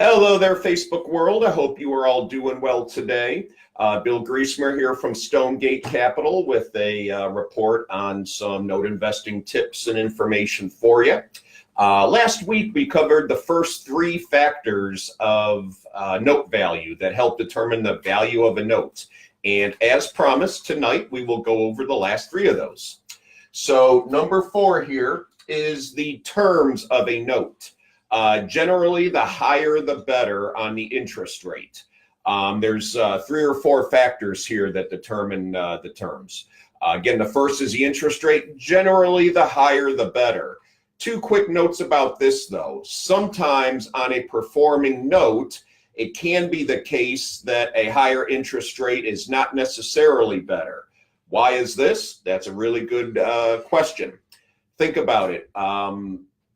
Hello there, Facebook world. I hope you are all doing well today. Bill Griesmer here from Stonegate Capital with a report on some note investing tips and information for you. Last week, we covered the first three factors of note value that help determine the value of a note. And as promised, tonight we will go over the last three of those. So number 4 here is the terms of a note. Generally, the higher the better on the interest rate. There's 3 or 4 factors here that determine the terms. Again, the first is the interest rate. Generally, the higher the better. 2 quick notes about this, though. Sometimes on a performing note, it can be the case that a higher interest rate is not necessarily better. Why is this? That's a really good question. Think about it.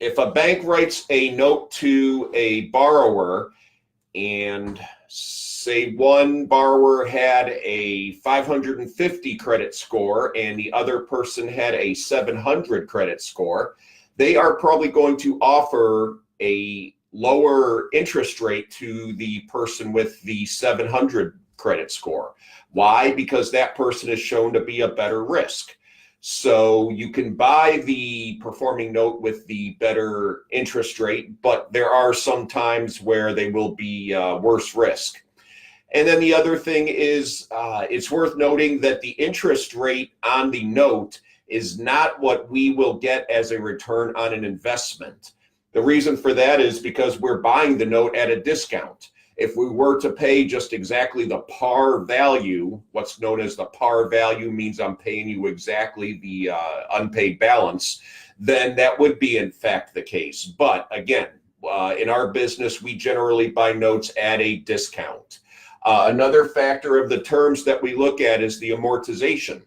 If a bank writes a note to a borrower and say one borrower had a 550 credit score and the other person had a 700 credit score, they are probably going to offer a lower interest rate to the person with the 700 credit score. Why? Because that person is shown to be a better risk. So you can buy the performing note with the better interest rate, but there are some times where they will be worse risk. And then the other thing is it's worth noting that the interest rate on the note is not what we will get as a return on an investment. The reason for that is because we're buying the note at a discount. If we were to pay just exactly the par value, what's known as the par value means I'm paying you exactly the unpaid balance, then that would be in fact the case. But again, in our business, we generally buy notes at a discount. Another factor of the terms that we look at is the amortization.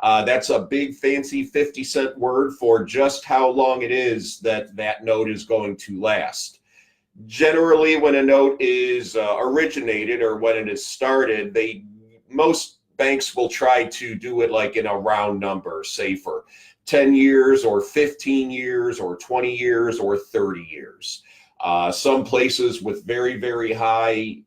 That's a big fancy 50-cent word for just how long it is that that note is going to last. Generally, when a note is originated or when it is started, most banks will try to do it like in a round number, say for 10 years or 15 years or 20 years or 30 years. Some places with very, very high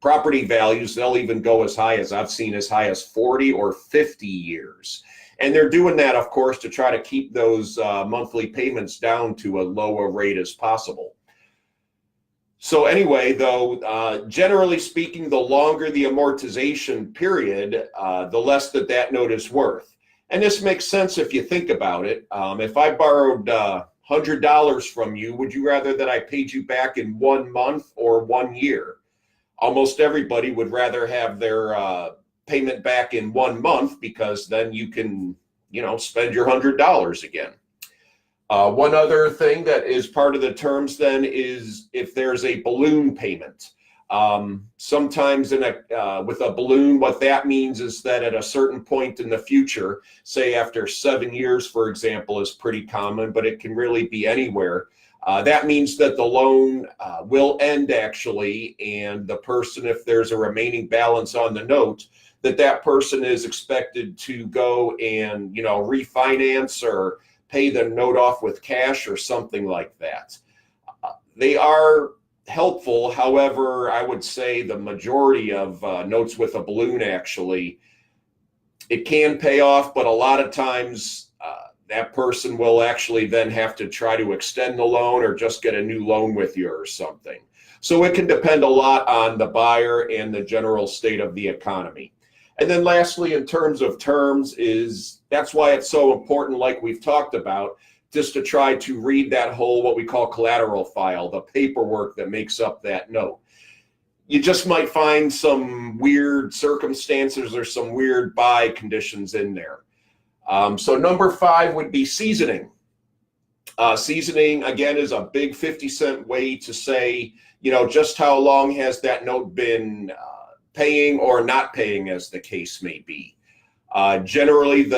property values, they'll even go as high as I've seen as high as 40 or 50 years. And they're doing that, of course, to try to keep those monthly payments down to a lower rate as possible. So anyway, though, generally speaking, the longer the amortization period, the less that note is worth. And this makes sense if you think about it. If I borrowed $100 from you, would you rather that I paid you back in 1 month or 1 year? Almost everybody would rather have their payment back in 1 month because then you can, spend your $100 again. One other thing that is part of the terms then is if there's a balloon payment. Sometimes with a balloon, what that means is that at a certain point in the future, say after 7 years, for example, is pretty common, but it can really be anywhere. That means that the loan will end actually, and the person, if there's a remaining balance on the note, that person is expected to go and, refinance or pay the note off with cash or something like that. They are helpful. However, I would say the majority of notes with a balloon actually, it can pay off, but a lot of times that person will actually then have to try to extend the loan or just get a new loan with you or something. So it can depend a lot on the buyer and the general state of the economy. And then lastly, in terms of terms, that's why it's so important, like we've talked about, just to try to read that whole, what we call collateral file, the paperwork that makes up that note. You just might find some weird circumstances or some weird buy conditions in there. So number 5 would be seasoning. Seasoning, again, is a big 50-cent way to say, just how long has that note been paying or not paying, as the case may be. Generally,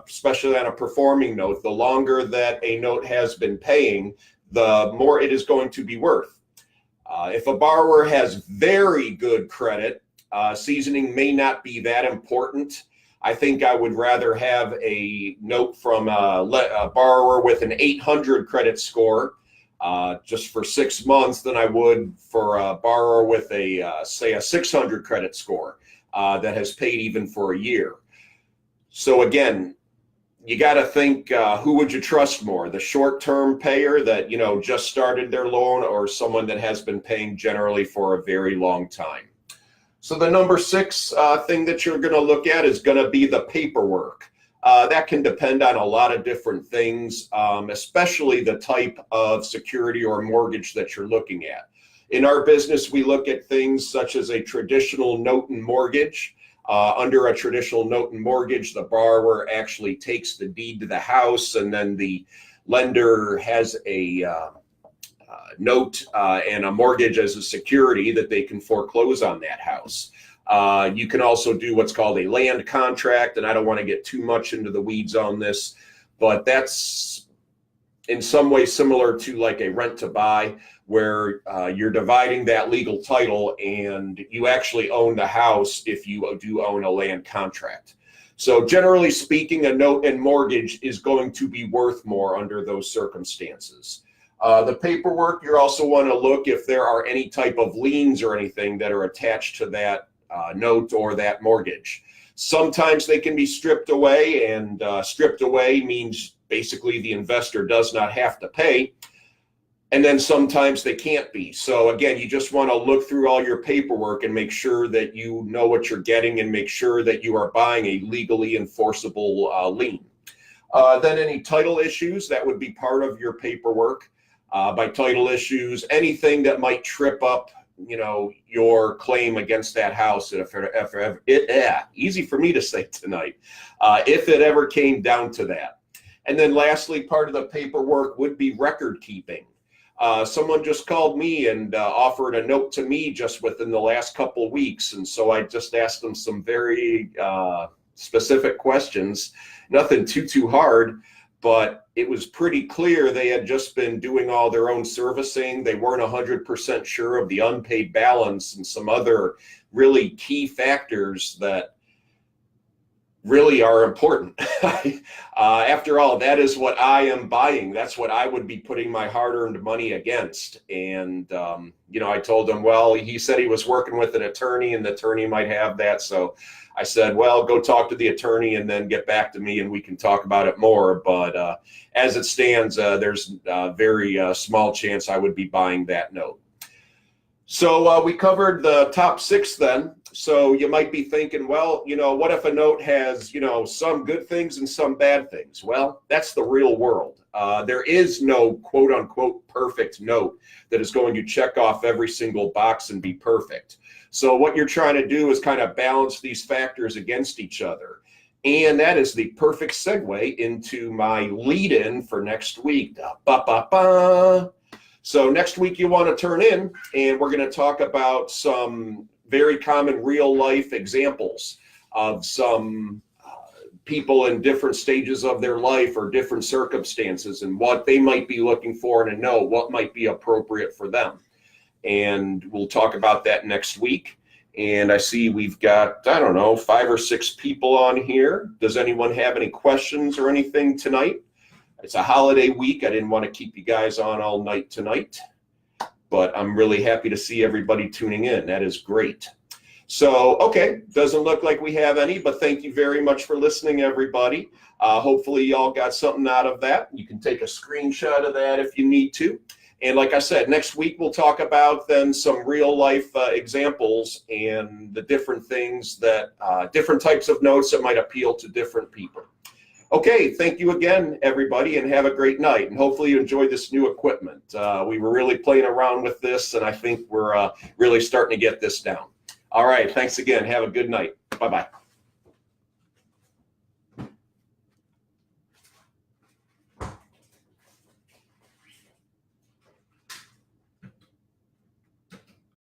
especially on a performing note, the longer that a note has been paying, the more it is going to be worth. If a borrower has very good credit, seasoning may not be that important. I think I would rather have a note from a borrower with an 800 credit score just for 6 months than I would for a borrower with say a 600 credit score that has paid even for a year. So again, you got to think, who would you trust more, the short-term payer that, just started their loan, or someone that has been paying generally for a very long time? So the number 6 thing that you're going to look at is going to be the paperwork. That can depend on a lot of different things, especially the type of security or mortgage that you're looking at. In our business, we look at things such as a traditional note and mortgage. Under a traditional note and mortgage, the borrower actually takes the deed to the house, and then the lender has a note and a mortgage as a security that they can foreclose on that house. You can also do what's called a land contract, and I don't want to get too much into the weeds on this, but that's in some way similar to like a rent to buy, where you're dividing that legal title and you actually own the house if you do own a land contract. So generally speaking, a note and mortgage is going to be worth more under those circumstances. The paperwork, you also want to look if there are any type of liens or anything that are attached to that note or that mortgage. Sometimes they can be stripped away, and stripped away means basically the investor does not have to pay. And then sometimes they can't be. So again, you just want to look through all your paperwork and make sure that you know what you're getting, and make sure that you are buying a legally enforceable lien. Then any title issues, that would be part of your paperwork. By title issues, anything that might trip up, your claim against that house. Easy for me to say tonight, if it ever came down to that. And then lastly, part of the paperwork would be record keeping. Someone just called me and offered a note to me just within the last couple of weeks. And so I just asked them some very specific questions, nothing too hard, but it was pretty clear they had just been doing all their own servicing. They weren't 100% sure of the unpaid balance and some other really key factors that really are important. After all, that is what I am buying. That's what I would be putting my hard-earned money against. And, I told him, well, he said he was working with an attorney and the attorney might have that. So I said, well, go talk to the attorney and then get back to me and we can talk about it more. But as it stands, there's a very small chance I would be buying that note. So we covered the top 6 then. So you might be thinking, well, what if a note has, some good things and some bad things? Well, that's the real world. There is no quote unquote perfect note that is going to check off every single box and be perfect. So what you're trying to do is kind of balance these factors against each other. And that is the perfect segue into my lead-in for next week. So next week you want to turn in, and we're going to talk about some very common real-life examples of some people in different stages of their life or different circumstances, and what they might be looking for in a note, what might be appropriate for them. And we'll talk about that next week. And I see we've got, 5 or 6 people on here. Does anyone have any questions or anything tonight? It's a holiday week. I didn't want to keep you guys on all night tonight, but I'm really happy to see everybody tuning in. That is great. So, okay, doesn't look like we have any, but thank you very much for listening, everybody. Hopefully y'all got something out of that. You can take a screenshot of that if you need to. And like I said, next week we'll talk about then some real life examples and the different things that, different types of notes that might appeal to different people. Okay, thank you again, everybody, and have a great night. And hopefully you enjoyed this new equipment. We were really playing around with this, and I think we're really starting to get this down. All right, thanks again. Have a good night. Bye-bye.